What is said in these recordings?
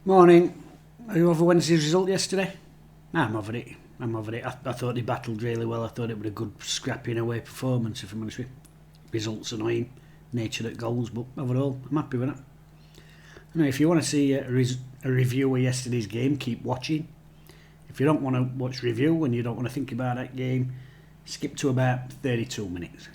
Morning. Are you over Wednesday's result yesterday? I'm over it. I thought they battled really well. I thought it was a good scrapping away performance, if I'm honest with you. Results annoying, nature at goals, but overall, I'm happy with that. Now, if you want to see a review of yesterday's game, keep watching. If you don't want to watch review and you don't want to think about that game, skip to about 32 minutes.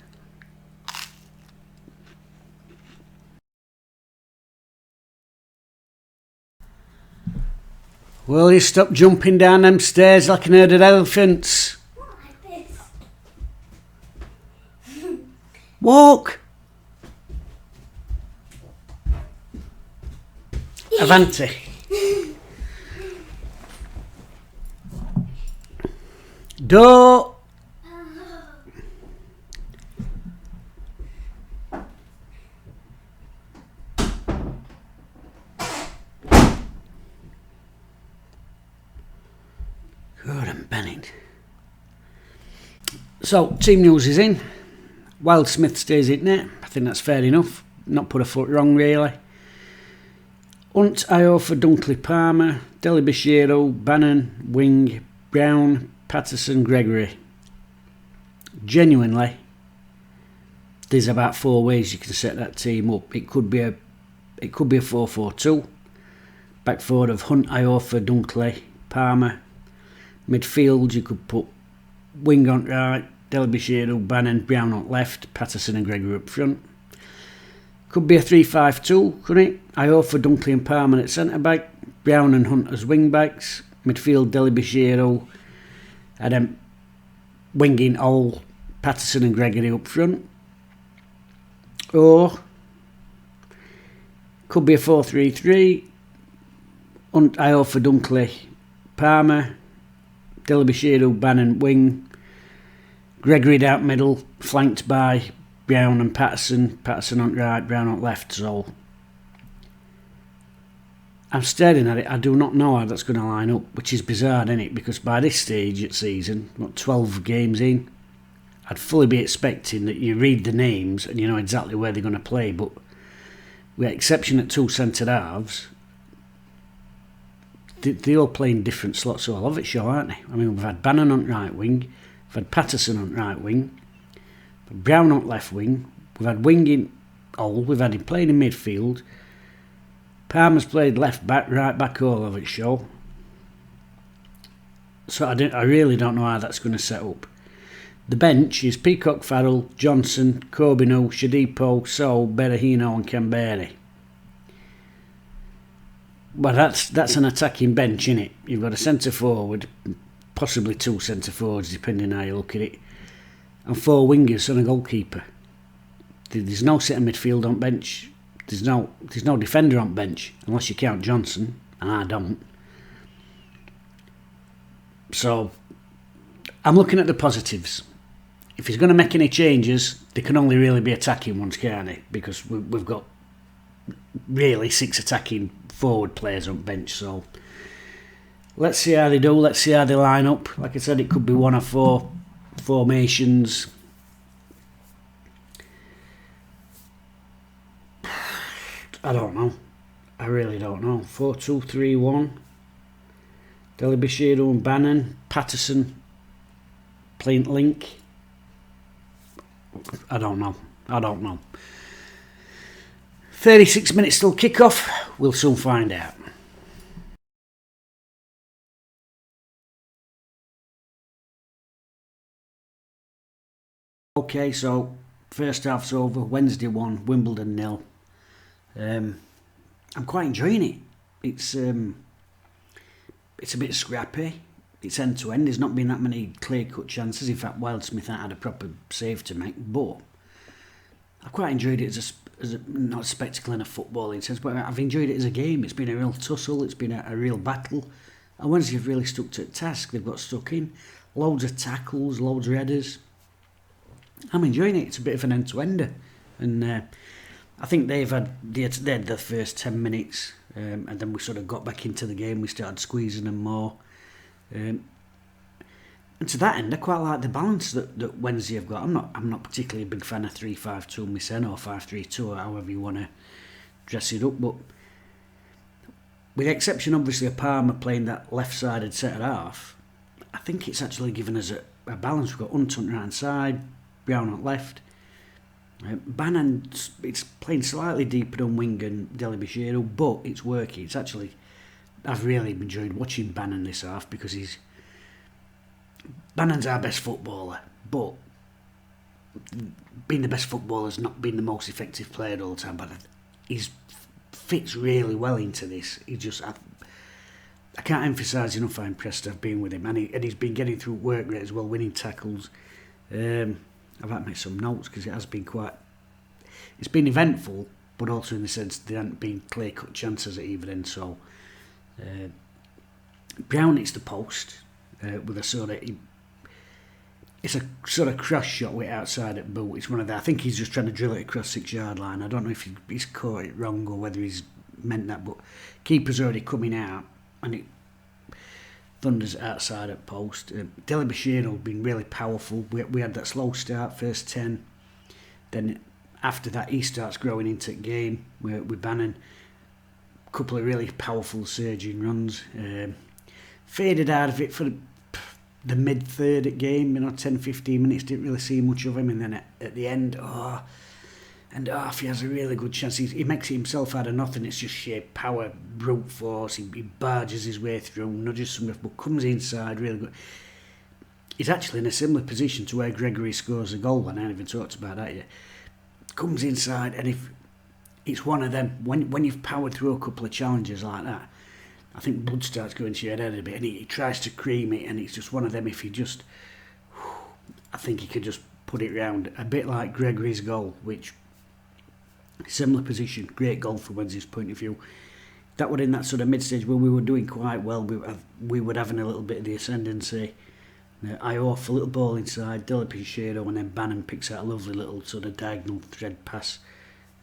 Will you stop jumping down them stairs like an herd of elephants? Not like this. Walk! Avanti. Do. Good and Bennett. So, team news is in. Wildsmith stays in there. I think that's fair enough. Not put a foot wrong, really. Hunt, Iofa, Dunkley, Palmer, Delibashiro, Bannon, Wing, Brown, Patterson, Gregory. Genuinely, there's about 4 ways you can set that team up. It could be a 4-4-2. Back forward of Hunt, Iofa, Dunkley, Palmer. Midfield, you could put Wing on right, Delibashiro, Bannon, Brown on left, Patterson and Gregory up front. Could be a 3-5-2, couldn't it? Iofa, Dunkley and Palmer at centre back, Brown and Hunt as wing backs, midfield Delibashiro, and then winging all Patterson and Gregory up front. Or could be a 4-3-3, Hunt, Iofa, Dunkley, Palmer, Delibashiro, Bannon wing, Gregory down middle, flanked by Brown and Patterson on right, Brown on left. So I'm staring at it. I do not know how that's going to line up, which is bizarre, isn't it? Because by this stage of season, 12 games in, I'd fully be expecting that you read the names and you know exactly where they're going to play. But with exception at 2 centre halves, they're all playing different slots. So I love it, sure, aren't they? I mean, we've had Bannon on right wing, we've had Patterson on right wing, Brown on left wing, we've had Wing in all, we've had him playing in midfield, Palmer's played left back, right back, all of it, show. So I really don't know how that's going to set up. The bench is Peacock, Farrell, Johnson, Corbino, Shadipo, So, Berahino and Canberra. Well, that's an attacking bench, innit? You've got a centre forward, possibly 2 centre forwards, depending how you look at it, and 4 wingers and a goalkeeper. There's no centre midfield on bench. There's no defender on bench, unless you count Johnson, and I don't. So, I'm looking at the positives. If he's going to make any changes, they can only really be attacking ones, can't they? Because we've got really 6 attacking forward players on bench. So, let's see how they do. Let's see how they line up. Like I said, it could be 1 or 4 formations. I don't know. I really don't know. 4-2-3-1. Delibashiro and Bannon. Patterson playing link. I don't know. 36 minutes till kick-off. We'll soon find out. Okay, so first half's over. Wednesday 1, Wimbledon 0. I'm quite enjoying it. It's a bit scrappy. It's end to end. There's not been that many clear-cut chances. In fact, Wildsmith had a proper save to make. But I quite enjoyed it as not a spectacle in a footballing sense, but I've enjoyed it as a game. It's been a real tussle. It's been a real battle. And Wednesday have really stuck to the task. They've got stuck in. Loads of tackles, loads of headers. I'm enjoying it. It's a bit of an end-to-ender. And I think they had the first 10 minutes, and then we sort of got back into the game. We started squeezing them more. And to that end, I quite like the balance that Wednesday have got. I'm not particularly a big fan of 3-5-2 myself, or 5-3-2, or however you want to dress it up. But with the exception obviously of Palmer playing that left-sided centre half, I think it's actually given us a balance. We've got Hunt on the right hand side, Brown on left. Bannon, it's playing slightly deeper on wing and Dele-Bashiru, but it's working. It's actually, I've really enjoyed watching Bannon this half because Bannon's our best footballer, but being the best footballer has not been the most effective player all the time, but he fits really well into this. I can't emphasise enough how impressed I've been with him, and he's been getting through work rate as well, winning tackles. I've had to make some notes because it's been eventful, but also in the sense there haven't been clear-cut chances at either end. So Brown hits the post with it's a sort of cross shot with outside at boot. It's one of the, I think he's just trying to drill it across 6-yard line. I don't know if he's caught it wrong or whether he's meant that, but keeper's already coming out and it thunders outside at post. Dele-Bashiru has been really powerful. We had that slow start, first 10. Then after that, he starts growing into the game with Bannon. A couple of really powerful surging runs. Faded out of it for the mid-third at game, 10-15 minutes, didn't really see much of him. And then at the end, he has a really good chance. He makes it himself out of nothing. It's just sheer power, brute force. He barges his way through, nudges somebody, but comes inside really good. He's actually in a similar position to where Gregory scores a goal, and I haven't even talked about that yet. Comes inside, and if it's one of them, when you've powered through a couple of challenges like that, I think blood starts going to your head a bit, and he tries to cream it, and it's just one of them. If he just, I think he could just put it round, a bit like Gregory's goal, which similar position, great goal from Wednesday's point of view. That was in that sort of mid-stage where we were doing quite well. We were having a little bit of the ascendancy. Ioff, a little ball inside, Dele-Bashiru, and then Bannon picks out a lovely little sort of diagonal thread pass.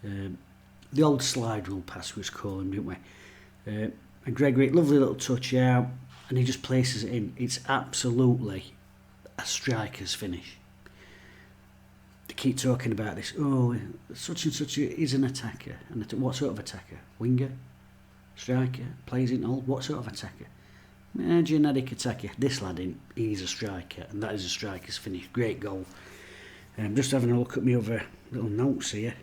The old slide rule pass was called, didn't we? And Gregory, lovely little touch out, and he just places it in. It's absolutely a striker's finish. They keep talking about this. Oh, such and such is an attacker. And what sort of attacker? Winger? Striker? Plays in all? What sort of attacker? Generic attacker. This lad, he's a striker, and that is a striker's finish. Great goal. Just having a look at my other little notes here.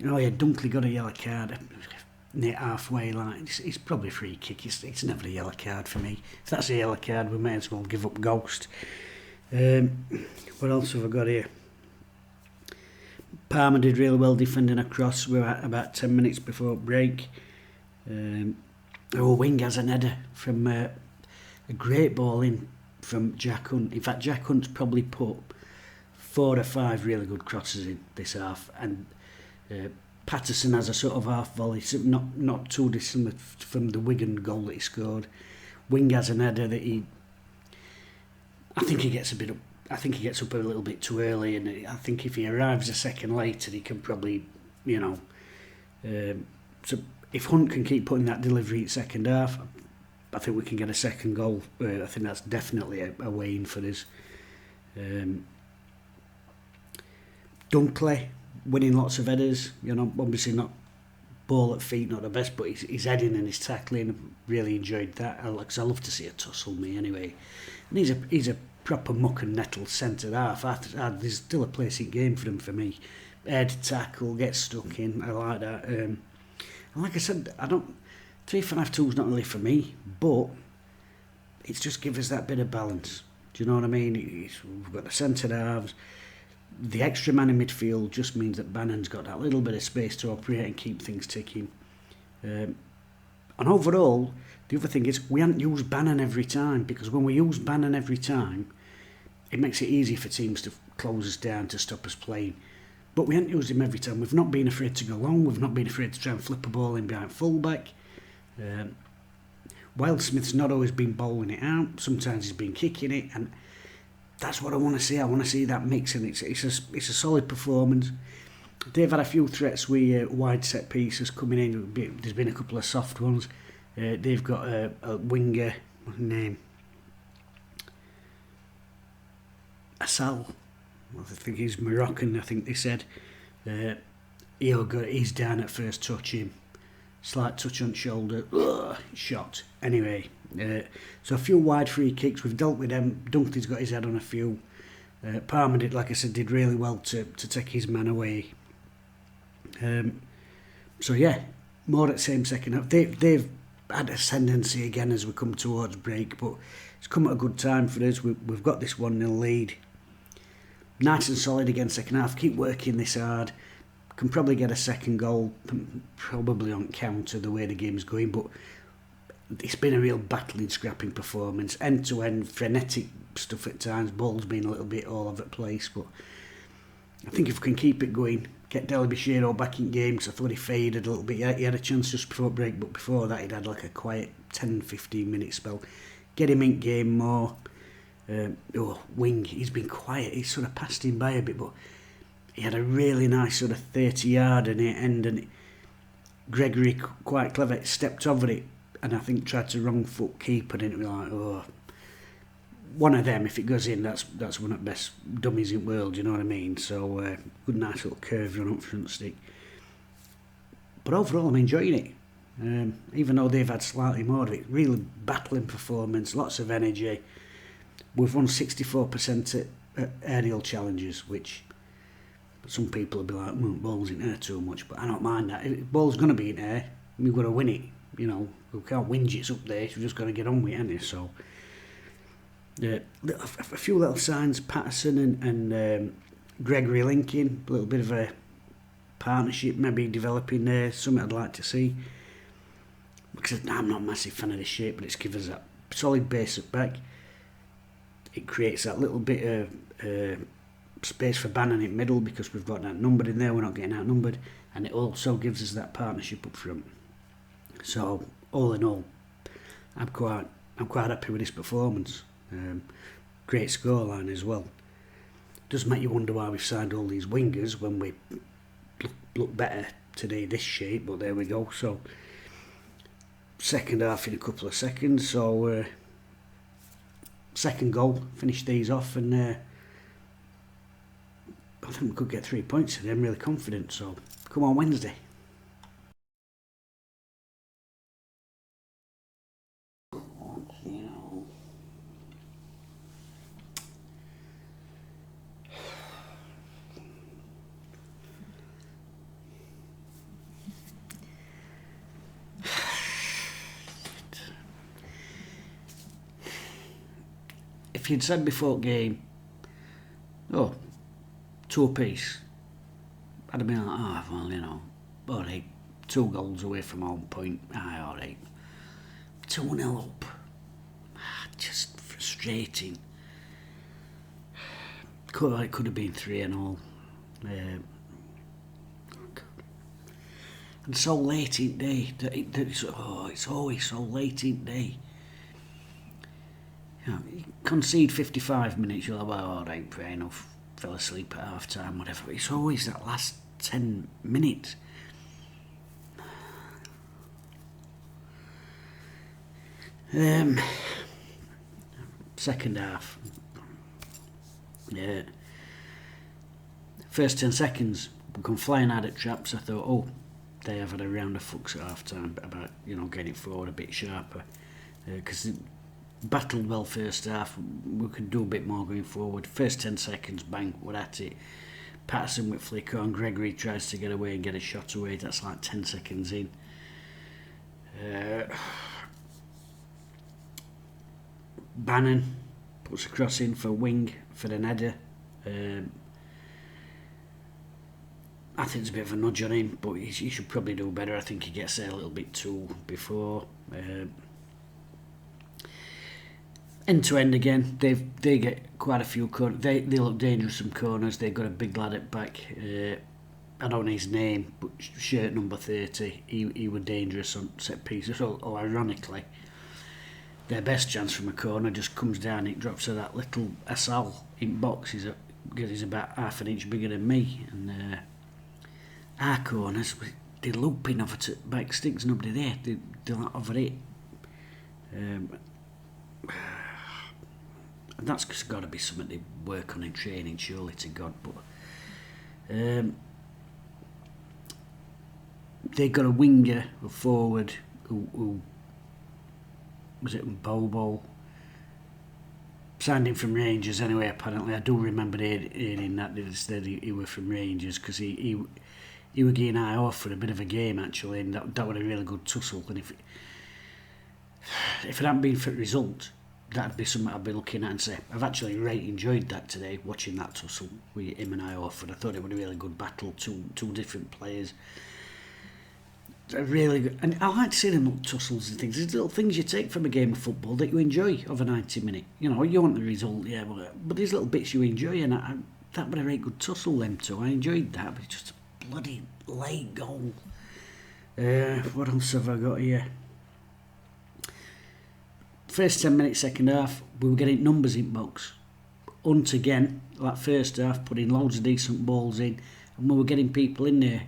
Oh yeah, Dunkley got a yellow card near halfway line. It's probably a free kick. It's never a yellow card for me. If that's a yellow card, we may as well give up Ghost. What else have I got here? Palmer did really well defending across. We were at about 10 minutes before break. Wing has an header from a great ball in from Jack Hunt. In fact, Jack Hunt's probably put 4 or 5 really good crosses in this half, and Patterson has a sort of half volley, not too dissimilar from the Wigan goal that he scored. Wing has an header that I think he gets up a little bit too early, and I think if he arrives a second later, he can probably, so if Hunt can keep putting that delivery at second half, I think we can get a second goal. I think that's definitely a way in for us. Dunkley winning lots of headers, obviously not ball at feet, not the best, but his heading and his tackling, really enjoyed that. I love to see a tussle, me anyway. And he's a proper muck and nettle centre half. There's still a place in game for him for me. Head tackle, get stuck in. I like that. And like I said, 3-5-2 is not really for me, but it's just give us that bit of balance. Do you know what I mean? We've got the centre halves. The extra man in midfield just means that Bannon's got that little bit of space to operate and keep things ticking. And overall, the other thing is we haven't used Bannon every time, because when we use Bannon every time, it makes it easy for teams to close us down, to stop us playing. But we haven't used him every time. We've not been afraid to go long. We've not been afraid to try and flip a ball in behind fullback. Wildsmith's not always been bowling it out. Sometimes he's been kicking it, and that's what I want to see. I want to see that mix, and it's a solid performance. They've had a few threats with wide set pieces coming in. There's been a couple of soft ones. They've got a winger, name Asal. I think he's Moroccan. I think they said he's down at first touch him. slight touch on shoulder, shot. Anyway, so a few wide free kicks, we've dealt with them. Dunkley's got his head on a few. Palmer did, like I said, did really well to take his man away. So yeah, more at the same second half. They've had ascendancy again as we come towards break, but it's come at a good time for us. We've got this 1-0 lead. Nice and solid again second half. Keep working this hard. Can probably get a second goal, probably on counter the way the game's going, but it's been a real battling, scrapping performance. End-to-end, frenetic stuff at times. Ball's been a little bit all over the place, but I think if we can keep it going, get Delabishiro back in games. I thought he faded a little bit. He had a chance just before break, but before that he'd had like a quiet 10-15 minute spell. Get him in game more. Wing, he's been quiet. He's sort of passed him by a bit, but he had a really nice sort of 30-yard in it, and Gregory, quite clever, stepped over it, and I think tried to wrong foot keeper, and it was like, one of them, if it goes in, that's one of the best dummies in the world, you know what I mean? So, good nice little curve run up front stick. But overall, I'm enjoying it. Even though they've had slightly more of it, really battling performance, lots of energy. We've won 64% at aerial challenges, which some people will be like, ball's in air too much, but I don't mind that. If ball's going to be in air, we've got to win it. You know, we can't whinge it's up there, we've just got to get on with it, haven't we? So, a few little signs, Patterson and Gregory linking, a little bit of a partnership maybe developing there, something I'd like to see. Because I'm not a massive fan of this shape, but it's given us that solid base at back. It creates that little bit of space for Bannon in middle because we've got that numbered in there, we're not getting outnumbered, and it also gives us that partnership up front. So all in all, I'm quite happy with this performance. Great scoreline as well. Does make you wonder why we've signed all these wingers when we look better today this shape, but there we go. So second half in a couple of seconds, so second goal, finish these off, and I think we could get 3 points today. I'm really confident, so come on Wednesday. If you'd said before game, 2 apiece, I'd have been like, well, you know, alright, 2 goals away from home point, alright. 2-0 up, just frustrating. It could have been 3-0. And so late in the day, it's always so late in the day. You know, you concede 55 minutes, you're like, well, alright, fair enough, fell asleep at half time, whatever. But it's always that last 10 minutes. Second half. Yeah. First 10 seconds, we come flying out at traps. I thought, they have had a round of fucks at half time about, you know, getting forward a bit sharper. Because battled well first half, we could do a bit more going forward. First 10 seconds, bang, we're at it. Patterson with flick on, Gregory tries to get away and get a shot away, that's like 10 seconds in. Bannon puts a cross in for Wing for an header. I think it's a bit of a nudge on him, but he should probably do better. I think he gets there a little bit too before. End to end again, they get quite a few corners. They look dangerous from corners. They've got a big lad at back. I don't know his name, but shirt number 30. He was dangerous on set pieces. So, ironically, their best chance from a corner just comes down. It drops to that little Asal in box. He's about half an inch bigger than me, and our corners, they're looping over to back sticks. Nobody there. They're not over it. And that's got to be something they work on in training, surely to God. But they got a winger, a forward, who was it Bobo? Signed him from Rangers anyway, apparently. I do remember hearing that they said he was from Rangers, because he was getting eye off for a bit of a game, actually, and that was a really good tussle. And if it hadn't been for the result, that'd be something I'd be looking at and say, I've actually really enjoyed that today, watching that tussle with him and eye off, and I thought it was a really good battle, two different players. Really good, and I like to see them little tussles and things. There's little things you take from a game of football that you enjoy over 90 minutes. You know, you want the result, yeah, but there's little bits you enjoy, and that was a very good tussle, them two. I enjoyed that, but it's just a bloody late goal. What else have I got here? First 10 minutes, second half, we were getting numbers in box. Hunt again, like first half, putting loads of decent balls in, and we were getting people in there.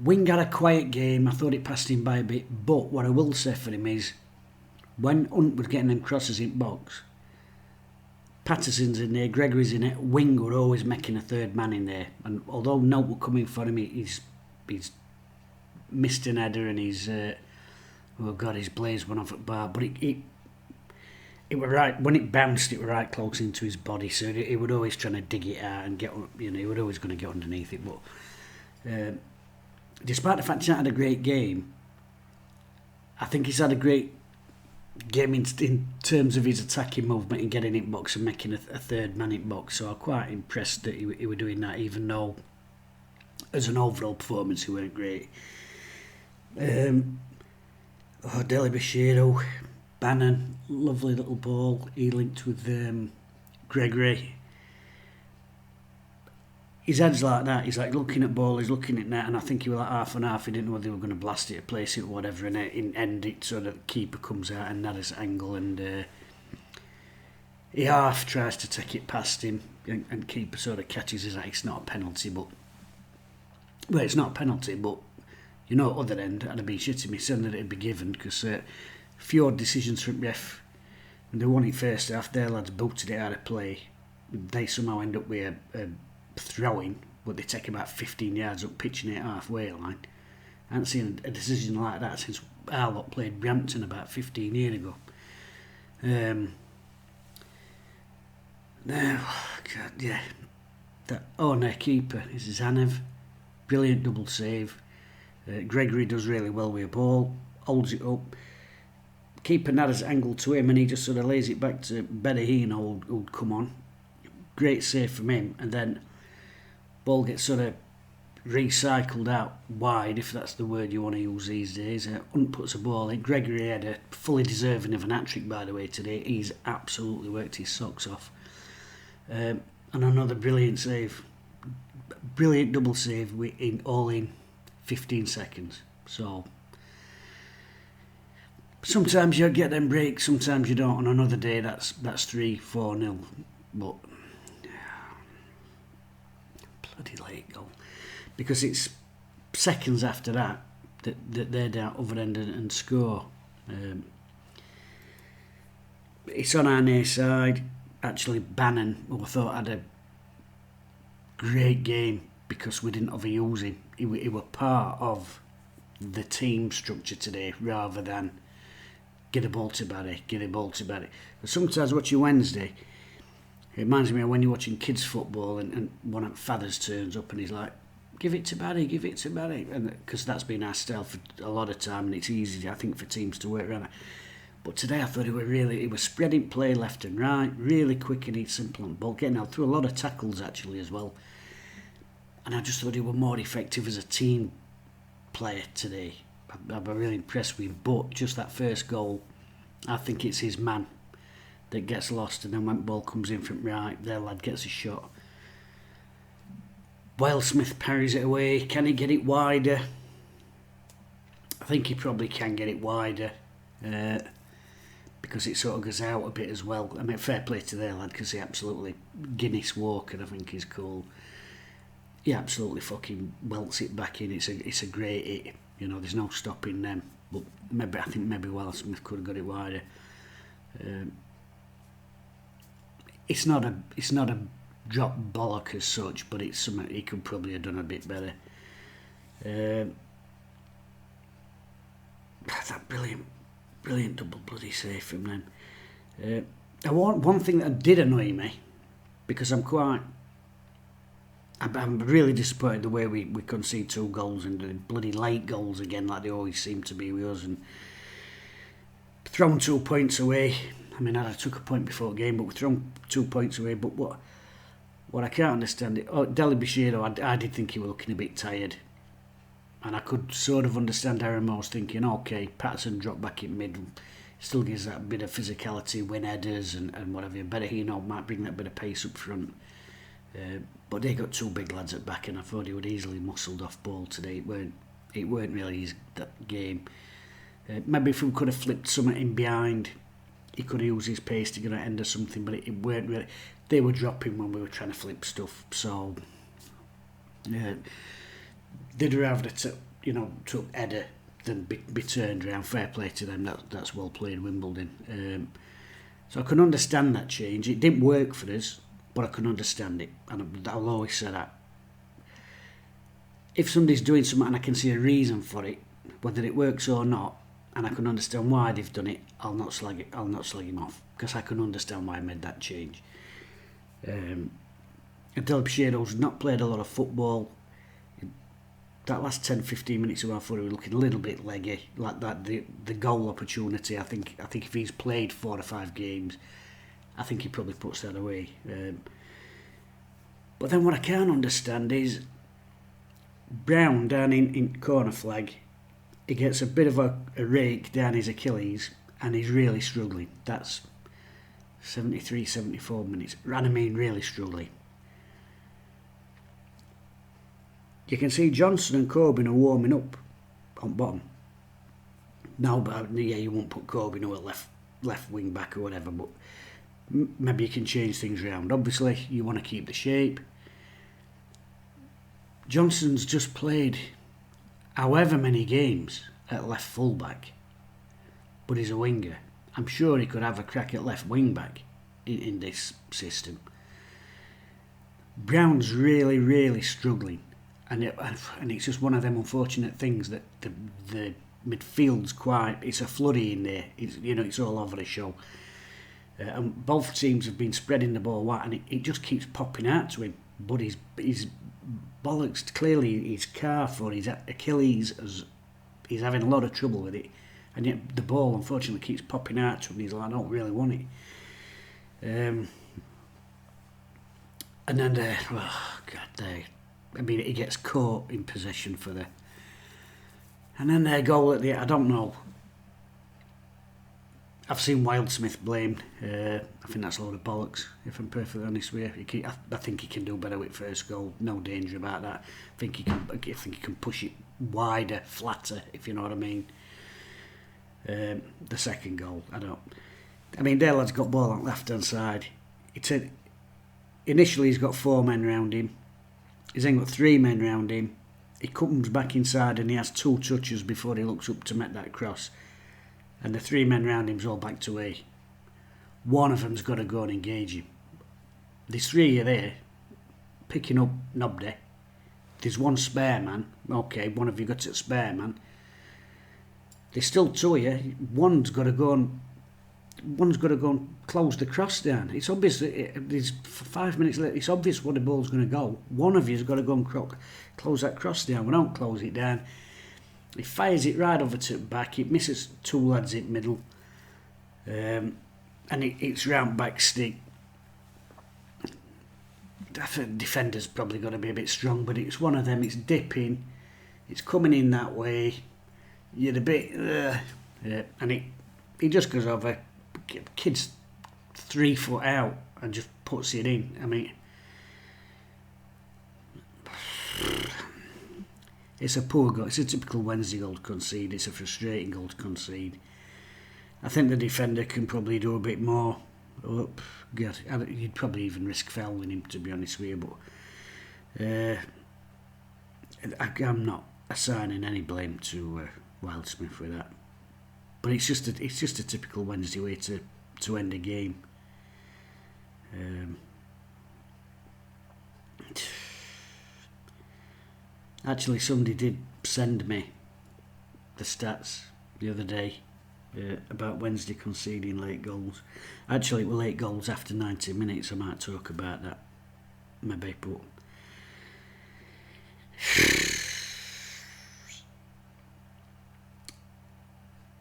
Wing had a quiet game. I thought it passed him by a bit, but what I will say for him is, when Hunt was getting them crosses in box, Patterson's in there, Gregory's in it, Wing were always making a third man in there, and although Note were coming for him, he's missed an header, and he's his blaze went off at bar, but it were right, when it bounced, it were right close into his body, so he would always trying to dig it out and get, you know, he was always going to get underneath it, but despite the fact he's not had a great game, I think he's had a great game in terms of his attacking movement and getting in box and making a third man in box. So I'm quite impressed that he was doing that, even though as an overall performance he weren't great. Deli Bashiro, Bannon, lovely little ball. He linked with Gregory. His head's like that, he's like looking at ball, he's looking at net, and I think he was like half and half, he didn't know whether they were going to blast it or place it or whatever, and in end it sort of keeper comes out and Nadas angle, and he half tries to take it past him, and keeper sort of catches his eye. It's not a penalty, but it's not a penalty, but you know, at the other end, I'd have been shitting myself that it'd be given, because a few odd decisions from ref, when they won it first half, their lads booted it out of play, they somehow end up with a throwing, but they take about 15 yards up, pitching it halfway line. I haven't seen a decision like that since our lot played Brampton about 15 years ago. No, God, yeah. Their keeper is Zanev. Brilliant double save. Gregory does really well with a ball, holds it up. Keeper Nadas angled to him, and he just sort of lays it back to Bedahino, who'd come on. Great save from him, and then ball gets sort of recycled out wide, if that's the word you want to use these days. Hunt puts a ball in. Gregory had a fully deserving of an hat-trick, by the way, today. He's absolutely worked his socks off. And another brilliant save. Brilliant double save all in 15 seconds. So sometimes you get them breaks, sometimes you don't. On another day, that's 3-4-0. But bloody late goal, because it's seconds after that they're down other end and score. It's on our near side. Actually, Bannon, who I thought had a great game because we didn't overuse him. He was part of the team structure today, rather than get a ball to Barry. But sometimes watching Wednesday, it reminds me of when you're watching kids football and one of fathers turns up and he's like, give it to Barry, and because that's been our style for a lot of time, and it's easy, I think, for teams to work around it. But today I thought it was spreading play left and right, really quick and simple on ball, getting out through a lot of tackles actually as well. And I just thought he was more effective as a team player today. I've been really impressed with him, but just that first goal, I think it's his man that gets lost, and then when the ball comes in from right, their lad gets a shot. Wilesmith parries it away. Can he get it wider? I think he probably can get it wider, because it sort of goes out a bit as well. I mean, fair play to their lad, because he absolutely, Guinness Walker I think he's called, he absolutely fucking welts it back in. It's a great hit, you know, there's no stopping them. But I think maybe Wilesmith could have got it wider. It's not a drop bollock as such, but it's something he could probably have done a bit better. that brilliant double bloody save from them. One thing that did annoy me, because I'm really disappointed the way we concede 2 goals and the bloody late goals again, like they always seem to be with us, and thrown 2 points away. I mean, I took a point before the game, but we've thrown 2 points away. But what I can't understand, Deli Bashiro, I did think he was looking a bit tired. And I could sort of understand Aaron Moore's thinking, okay, Patterson dropped back in mid, still gives that bit of physicality, win headers and whatever. Better might bring that bit of pace up front. But they got 2 big lads at back, and I thought he would easily muscled off ball today. It weren't really that game. Maybe if we could have flipped something in behind, he could use his pace to get an end or something, but it weren't really. They were dropping when we were trying to flip stuff, so they'd rather took header than be turned around. Fair play to them. That's well played, Wimbledon. So I can understand that change. It didn't work for us, but I can understand it, and I'll always say that. If somebody's doing something and I can see a reason for it, whether it works or not, and I can understand why they've done it, I'll not slag him off, because I can understand why I made that change. Del Pichero's not played a lot of football. That last 10-15 minutes of our footy were looking a little bit leggy, like that the goal opportunity. I think if he's played 4 or 5 games, I think he probably puts that away. But then what I can't understand is Brown down in corner flag. He gets a bit of a rake down his Achilles, and he's really struggling. That's 73, 74 minutes. And I mean, really struggling. You can see Johnson and Corbyn are warming up on bottom. No, but yeah, you won't put Corbyn at left wing back or whatever, but maybe you can change things around. Obviously, you want to keep the shape. Johnson's just played however many games at left full back, but he's a winger. I'm sure he could have a crack at left wing back in this system. Brown's really, really struggling. And it's just one of them unfortunate things that the midfield's it's a floody in there. It's all over the show. And both teams have been spreading the ball wide, and it just keeps popping out to him. But his bollocks, clearly his calf or his Achilles, he's having a lot of trouble with it. And yet the ball, unfortunately, keeps popping out to him. He's like, I don't really want it. And then, he gets caught in possession for the... And then their goal at the... I don't know. I've seen Wildsmith blamed. I think that's a load of bollocks, if I'm perfectly honest with you. I think he can do better with first goal. No danger about that. I think he can push it wider, flatter, if you know what I mean. The second goal, their lad's got ball on the left-hand side. Initially he's got 4 men round him. He's then got 3 men round him. He comes back inside and he has 2 touches before he looks up to make that cross. And the 3 men round him's all back to A. One of them's got to go and engage him. There's 3 there, picking up Nobby. There's 1 spare man. Okay, one of you got a spare man. There's still 2 here. One's got to go and close the cross down. It's obvious that there's 5 minutes later. It's obvious where the ball's going to go. One of you's got to go and close that cross down. We don't close it down. He fires it right over to the back. It misses 2 lads in the middle, and it's round back stick. I think the defender's probably got to be a bit strong, but it's one of them. It's dipping. It's coming in that way. You're a bit, and he just goes over. Kid's 3 foot out and just puts it in. I mean, it's a poor goal. It's a typical Wednesday goal to concede. It's a frustrating goal to concede. I think the defender can probably do a bit more. Oh, God, you'd probably even risk fouling him, to be honest with you. But I'm not assigning any blame to Wildsmith with that. But it's just a typical Wednesday way to end a game. Actually, somebody did send me the stats the other day about Wednesday conceding late goals. Actually, it were late goals after 90 minutes. I might talk about that, maybe, but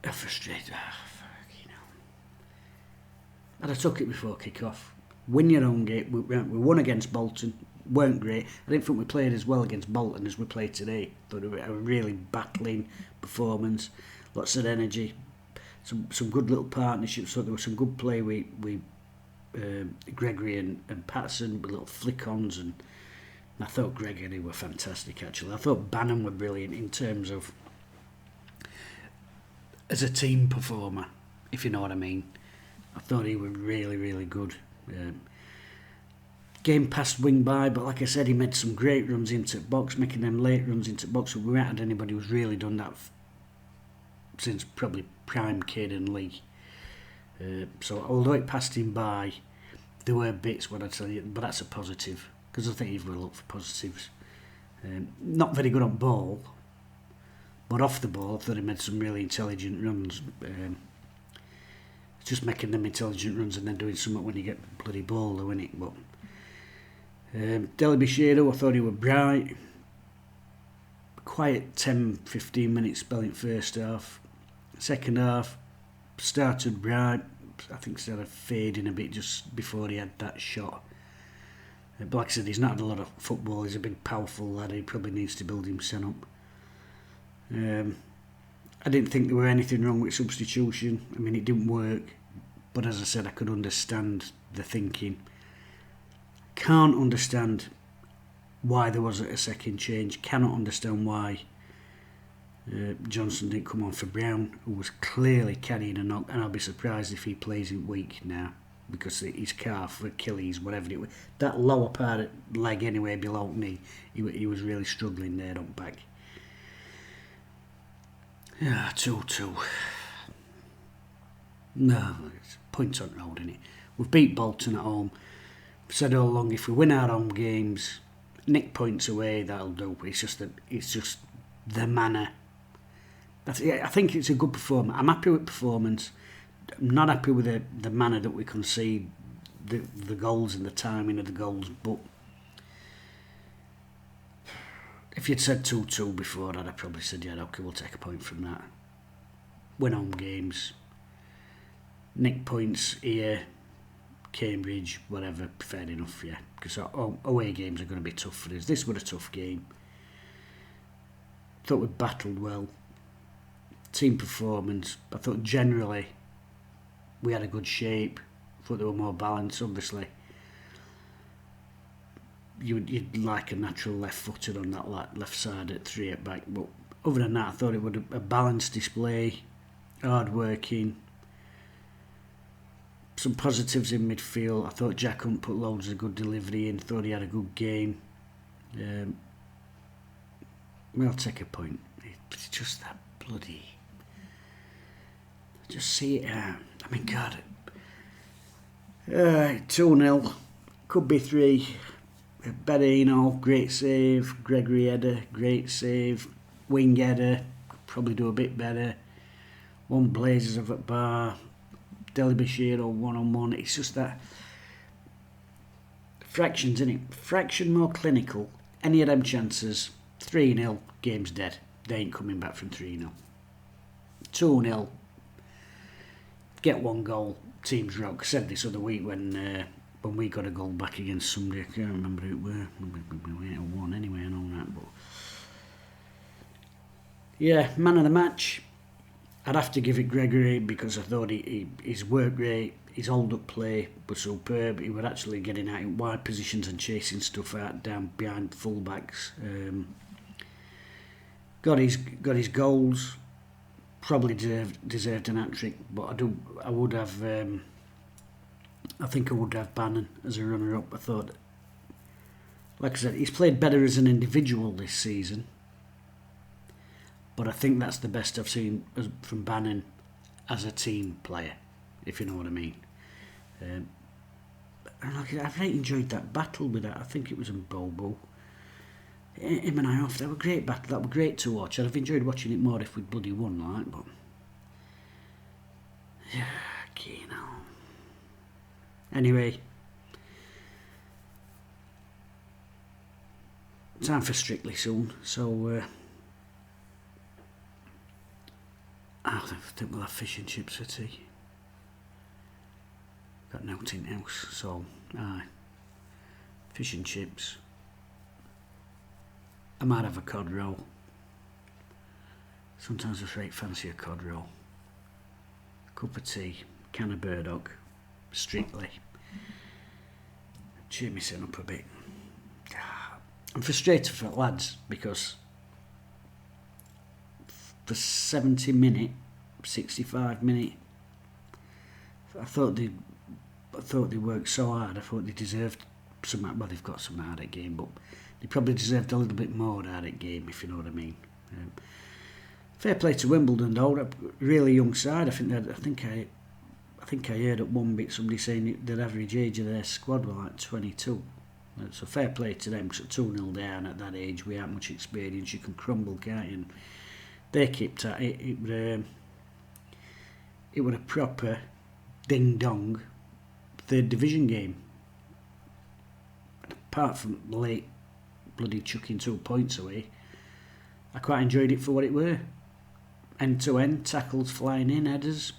I'm frustrated. I'd have took it before kick-off. Win your own game. We won against Bolton. Weren't great. I didn't think we played as well against Bolton as we played today. Thought it was a really battling performance. Lots of energy. Some good little partnerships. So there was some good play with Gregory and Patterson with little flick-ons, and I thought Gregory were fantastic actually. I thought Bannon were brilliant in terms of as a team performer, if you know what I mean. I thought he was really, really good. Game passed wing by, but like I said, he made some great runs into the box, making them late runs into the box. We haven't had anybody who's really done that since probably prime Kid and Lee. So although it passed him by, there were bits what I'd say, but that's a positive, because I think you've got to look for positives. Not very good on ball, but off the ball I thought he made some really intelligent runs. Just making them intelligent runs and then doing something when you get bloody ball though, innit? But Delibishiro, I thought he was bright. Quiet 10-15 minutes spell in first half. Second half started bright. I think started fading a bit just before he had that shot. But like I said, he's not had a lot of football. He's a big powerful lad. He probably needs to build himself up. I didn't think there were anything wrong with substitution. I mean, it didn't work. But as I said, I could understand the thinking. Can't understand why there wasn't a second change. Cannot understand why Johnson didn't come on for Brown, who was clearly carrying a knock. And I'll be surprised if he plays in week now, because his calf, Achilles, whatever it was, that lower part of leg anyway, below knee, he was really struggling there on back. 2-2. No, it's points on road, innit? We've beat Bolton at home. I've said all along, if we win our home games, nick points away, that'll do. It's just the manner. I think it's a good performance. I'm happy with performance. I'm not happy with the manner that we concede the goals and the timing of the goals. But if you'd said 2-2 before, I'd have probably said, yeah, okay, we'll take a point from that. Win home games. Nick points here, Cambridge, whatever, fair enough, yeah. Because away games are going to be tough for us. This was a tough game. Thought we battled well. Team performance, I thought generally we had a good shape. Thought they were more balanced, obviously. You'd like a natural left-footed on that left side at 3 at back, but other than that, I thought it was a balanced display, hard-working. Some positives in midfield. I thought Jack Hunt put loads of good delivery in. Thought he had a good game. I'll take a point. It's just that bloody. Just see it. I mean, God. 2-0. Could be 3. Berino, great save. Gregory header, great save. Wing header, could probably do a bit better. One Blazers of at bar. Delibishiro 1-on-1. It's just that fractions, innit? Fraction more clinical. Any of them chances, 3-0, game's dead. They ain't coming back from 3-0. 2-0, get one goal, team's rock. I said this other week when we got a goal back against somebody. I can't remember who it were. We had 1 anyway and all that. But yeah, man of the match. I'd have to give it Gregory because I thought his work rate, his hold-up play was superb. He was actually getting out in wide positions and chasing stuff out down behind full-backs. Got his goals. Probably deserved an hat-trick, but I would have Bannon as a runner-up. I thought, like I said, he's played better as an individual this season. But I think that's the best I've seen from Bannon as a team player, if you know what I mean. And I've really enjoyed that battle with that. I think it was in Bobo. Him and I off. That were great battle. That were great to watch. I'd have enjoyed watching it more if we'd bloody won, like. But Yeah, okay, now. Anyway, time for Strictly soon, so I think we'll have fish and chips for tea. Got no tin house, so aye, fish and chips. I might have a cod roll. Sometimes I just fancy a cod roll. Cup of tea, can of burdock, Strictly. Cheer me sitting up a bit. I'm frustrated for lads because for 70 minute, 65 minute, I thought they worked so hard. I thought they deserved some. Well, they've got some hard at game, but they probably deserved a little bit more hard at game, if you know what I mean. Fair play to Wimbledon, though. A really young side. I think I heard at one bit somebody saying the average age of their squad were like 22. So fair play to them. So 2-0 down at that age without much experience, you can crumble, can't you? And they kept at it. It was a proper ding-dong third division game. Apart from late bloody chucking 2 points away, I quite enjoyed it for what it were. End to end, tackles flying in, headers.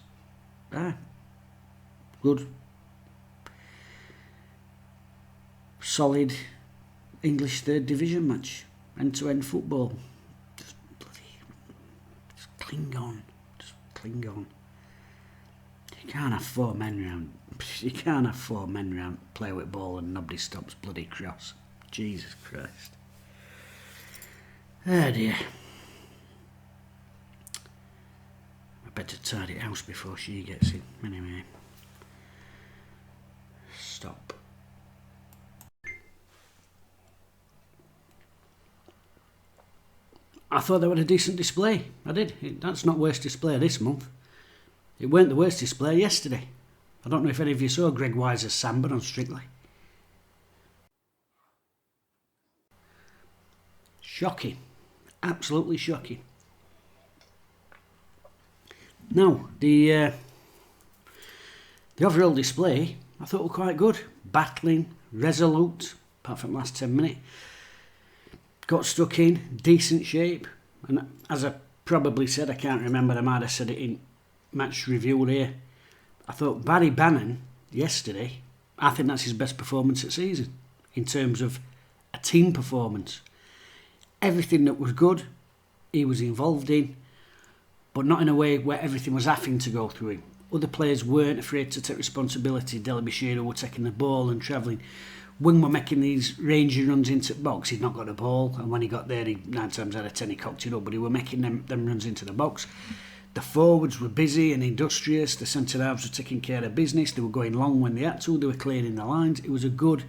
Good. Solid English third division match. End to end football. Just cling on. Just cling on. You can't have 4 men round. You can't have 4 men round, play with ball and nobody stops bloody cross. Jesus Christ. Oh dear. I better tidy the house before she gets in. Anyway. Stop. I thought they were a decent display. I did. That's not worst display this month. It weren't the worst display yesterday. I don't know if any of you saw Greg Wise's Samba on Strictly. Shocking. Absolutely shocking. Now, the overall display I thought were quite good. Battling, resolute, apart from the last 10 minutes. Got stuck in, decent shape. And as I probably said, I can't remember, I might have said it in match review here. I thought Barry Bannon yesterday, I think that's his best performance at season in terms of a team performance. Everything that was good, he was involved in, but not in a way where everything was having to go through him. Other players weren't afraid to take responsibility. Delabashiro were taking the ball and travelling. Wing were making these rangy runs into the box. He'd not got a ball, and when he got there, 9 times out of 10 he cocked it up, but he were making them runs into the box. The forwards were busy and industrious. The centre-halves were taking care of business. They were going long when they had to. They were clearing the lines. It was a good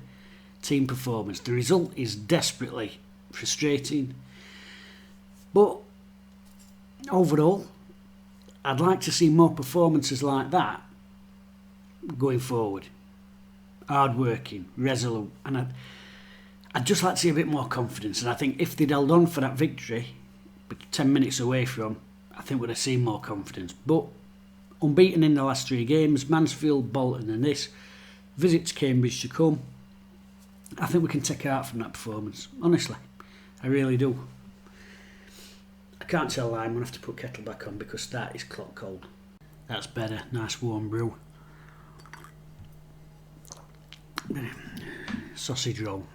team performance. The result is desperately frustrating. But overall, I'd like to see more performances like that going forward. Hard-working, resolute. And I'd just like to see a bit more confidence. And I think if they'd held on for that victory, 10 minutes away from, I think we'd have seen more confidence. But unbeaten in the last 3 games, Mansfield, Bolton and this, visit to Cambridge to come, I think we can take out from that performance. Honestly, I really do. I can't tell lie, I'm going to have to put kettle back on because that is clock cold. That's better, nice warm brew. Sausage roll.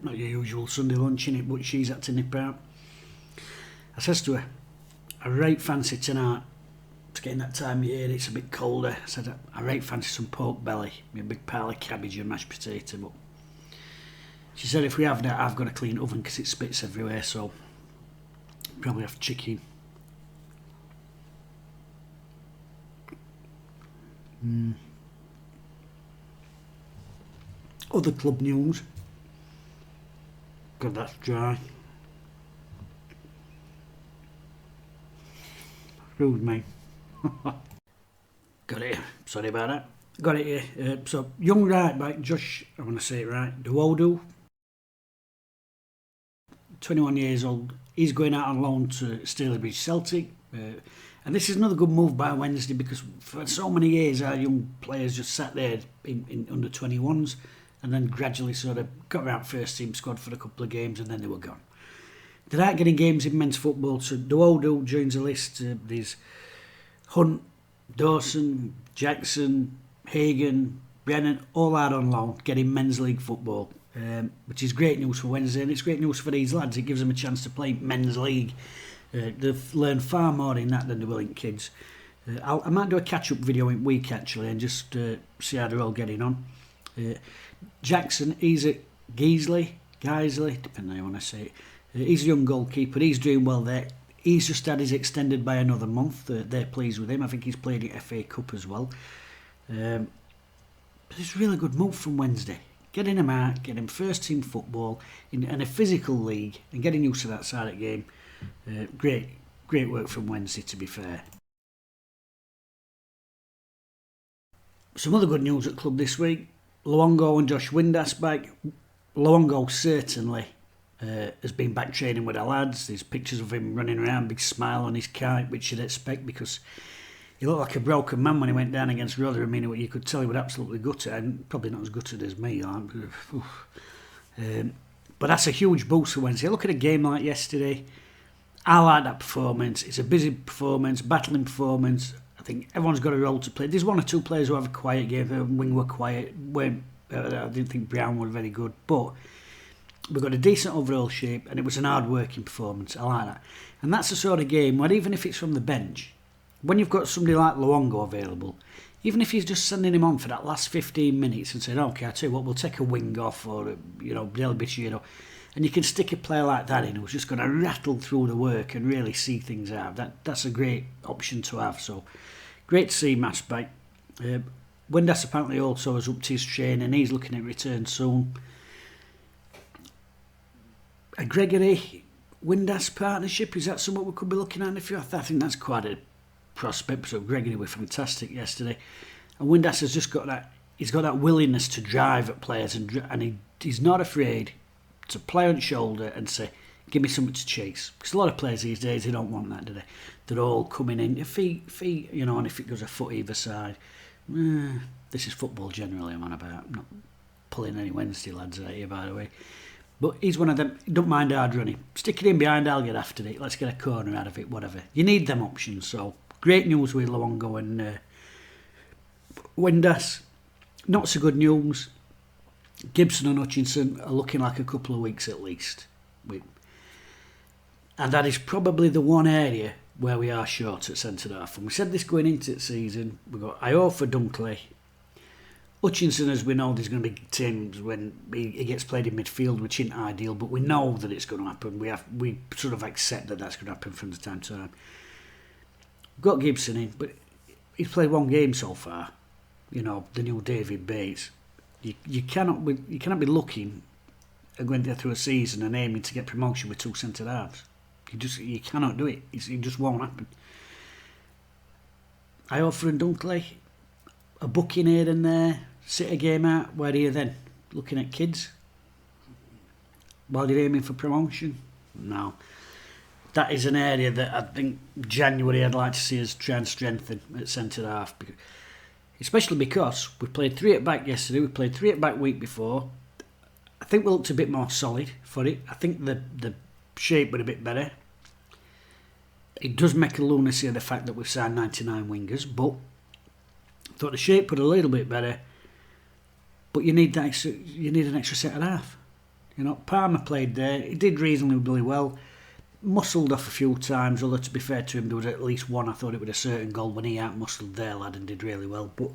Not your usual Sunday lunch in it, but she's had to nip out. I says to her, I right fancy tonight, it's getting that time of year, it's a bit colder. I said, I right fancy some pork belly, a big pile of cabbage and mashed potato. But she said if we have that, I've got a clean oven because it spits everywhere, so probably have chicken. Other club news. God, that's dry. Rude me. Got it here. Sorry about that. Got it here. So, young right back Josh, I want to say it right, Duodo, 21 years old. He's going out on loan to Stalybridge Celtic. And this is another good move by Wednesday, because for so many years our young players just sat there in under 21s and then gradually sort of got around first team squad for a couple of games and then they were gone. There aren't getting games in men's football, so Duodo joins the list. There's Hunt, Dawson, Jackson, Hagan, Brennan, all out on loan, getting men's league football, which is great news for Wednesday, and it's great news for these lads. It gives them a chance to play men's league. They've learned far more in that than they will in kids. I might do a catch-up video in week actually and just see how they're all getting on. Jackson, he's at Geisley, depending on how you want to say it. He's a young goalkeeper, he's doing well there. He's just had his extended by another month. They're pleased with him. I think he's played in FA Cup as well. But it's a really good move from Wednesday. Getting him out, getting him first team football in a physical league and getting used to that side of the game. Great work from Wednesday, to be fair. Some other good news at club this week. Luongo and Josh Windass back. Luongo certainly has been back training with the lads. There's pictures of him running around, big smile on his kite, which you'd expect because he looked like a broken man when he went down against Rotherham. I mean, you could tell he was absolutely gutted, and probably not as gutted as me. But that's a huge boost for Wednesday. Look at a game like yesterday. I like that performance. It's a busy performance, battling performance. I think everyone's got a role to play. There's one or two players who have a quiet game. Wing were quiet. I didn't think Brown was very good, but we got a decent overall shape, and it was an hard-working performance. I like that. And that's the sort of game where even if it's from the bench, when you've got somebody like Luongo available, even if he's just sending him on for that last 15 minutes and saying, okay, I tell you what, we'll take a wing off, or Del Bichiro, and you can stick a player like that in who's just going to rattle through the work and really see things out. That's a great option to have. So great to see Mass back. Windass apparently also has upped his training. He's looking at return soon. A Gregory Windass partnership, is that something we could be looking at in the future? I think that's quite a prospect. So Gregory was fantastic yesterday, and Windass has just got that. He's got that willingness to drive at players, and he's not afraid to play on shoulder and say, give me something to chase. Because a lot of players these days, they don't want that, do they? They're all coming in, feet, and if it goes a foot either side. This is football generally I'm on about. I'm not pulling any Wednesday lads out here, by the way. But he's one of them, don't mind hard running. Stick it in behind, I'll get after it. Let's get a corner out of it, whatever. You need them options, so great news with Luongo and Windass. Not so good news. Gibson and Hutchinson are looking like a couple of weeks at least. And that is probably the one area where we are short at centre-half. And we said this going into the season. We've got Io for Dunkley. Hutchinson, as we know, there's going to be times when he gets played in midfield, which isn't ideal, but we know that it's going to happen. We sort of accept that that's going to happen from the time to time. We've got Gibson in, but he's played one game so far. The new David Bates. You cannot be looking at going through a season and aiming to get promotion with two centre halves. You cannot do it. It just won't happen. I offer and Dunkley a booking here and there, sit a game out. Where are you then? Looking at kids while you're aiming for promotion? No. That is an area that I think January I'd like to see us try and strengthen at centre half. Especially because we played 3 at back yesterday, we played 3 at back week before. I think we looked a bit more solid for it. I think the shape was a bit better. It does make a lunacy of the fact that we've signed 99 wingers, but I thought the shape put a little bit better. But you need an extra centre half. Palmer played there. He did reasonably well. Muscled off a few times, although to be fair to him, there was at least one I thought it was a certain goal when he out-muscled their lad and did really well. But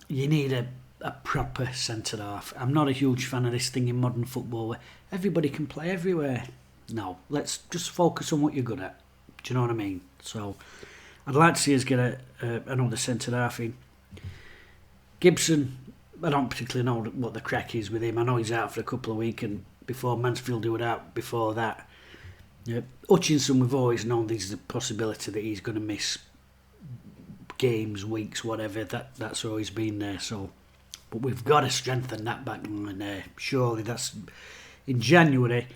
you need a proper centre-half. I'm not a huge fan of this thing in modern football where everybody can play everywhere. No, let's just focus on what you're good at. Do you know what I mean? So I'd like to see us get another centre-half in. Gibson, I don't particularly know what the crack is with him. I know he's out for a couple of weeks, and before Mansfield do it out before that. Hutchinson, we've always known there's the possibility that he's going to miss games, weeks, whatever. That's always been there. So, but we've got to strengthen that back line there. Surely that's in January.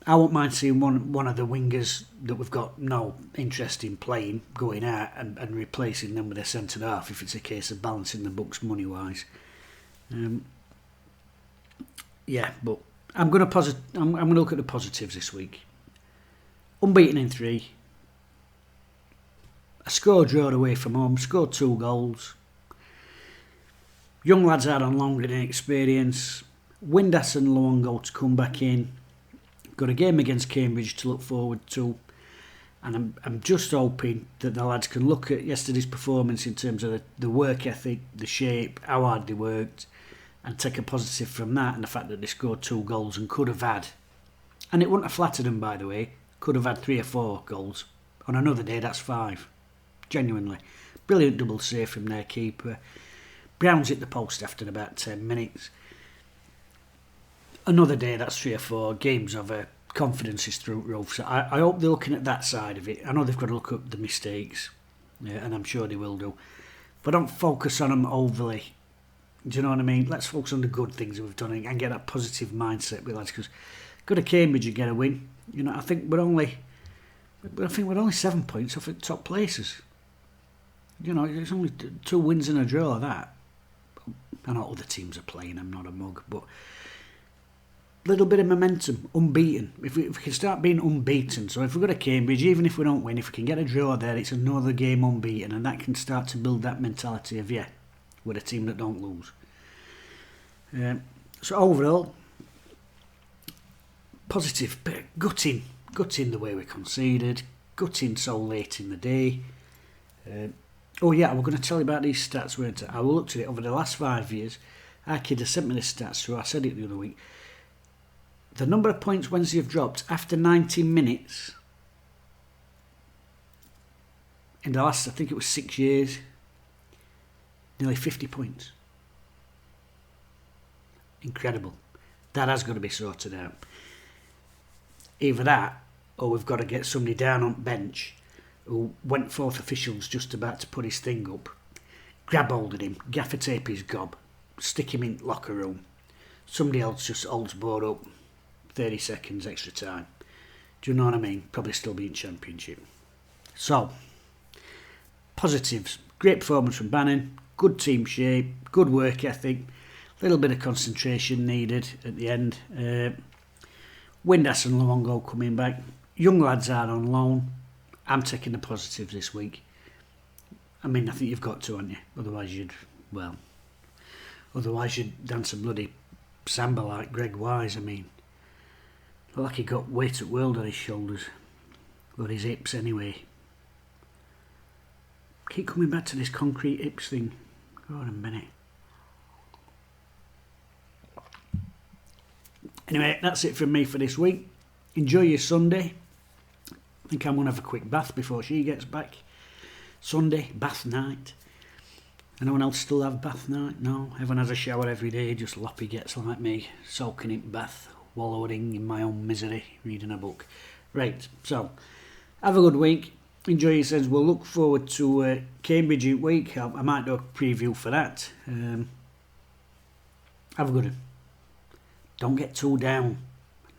I won't mind seeing one of the wingers that we've got no interest in playing going out and replacing them with a centre half if it's a case of balancing the books money wise. But I'm going to look at the positives this week. Unbeaten in 3. A score draw away from home. Scored 2 goals. Young lads out on loan and experience. Windass and Luongo to come back in. Got a game against Cambridge to look forward to, and I'm just hoping that the lads can look at yesterday's performance in terms of the work ethic, the shape, how hard they worked, and take a positive from that, and the fact that they scored 2 goals and could have had, and it wouldn't have flattered them by the way, could have had 3 or 4 goals. On another day that's 5. Genuinely. Brilliant double save from their keeper. Brown's hit the post after about 10 minutes. Another day that's 3 or 4 games of confidence is through the roof. So I hope they're looking at that side of it. I know they've got to look at the mistakes, and I'm sure they will do. But don't focus on them overly. Do you know what I mean? Let's focus on the good things that we've done and get that positive mindset with lads. Because go to Cambridge and get a win. You know, I think we're only 7 points off at top places. You know, it's only 2 wins and a draw. That I know other teams are playing. I'm not a mug, but. Little bit of momentum, unbeaten. If we can start being unbeaten, so if we go to Cambridge, even if we don't win, if we can get a draw there, it's another game unbeaten, and that can start to build that mentality of we're a team that don't lose. So overall, positive, but gutting the way we conceded, gutting so late in the day. We're going to tell you about these stats, weren't I? I looked at it over the last 5 years. Our kid has sent me the stats, so I said it the other week. The number of points Wednesday have dropped after 90 minutes in the last, I think it was 6 years, nearly 50 points. Incredible. That has got to be sorted out. Either that, or we've got to get somebody down on bench who went forth officials just about to put his thing up, grab hold of him, gaffer tape his gob, stick him in locker room. Somebody else just holds board up. 30 seconds extra time. Do you know what I mean? Probably still be in Championship. So, positives. Great performance from Bannon. Good team shape. Good work ethic. A little bit of concentration needed at the end. Windass and Luongo coming back. Young lads are on loan. I'm taking the positives this week. I mean, I think you've got to, haven't you? Otherwise you'd dance a bloody samba like Greg Wise. I mean, like he got weight at world on his shoulders, or his hips anyway. Keep coming back to this concrete hips thing. Go on a minute. Anyway, that's it from me for this week. Enjoy your Sunday. I think I'm going to have a quick bath before she gets back. Sunday, bath night. Anyone else still have bath night? No, everyone has a shower every day, just loppy gets like me, soaking in bath, wallowing in my own misery, reading a book. Right, so, have a good week. Enjoy yourselves. We'll look forward to Cambridge week. I might do a preview for that. Have a good one. Don't get too down.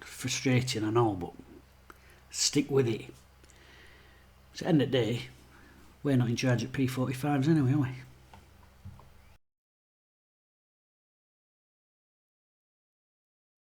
Frustrating, I know, but stick with it. It's the end of the day. We're not in charge at P45s anyway, are we?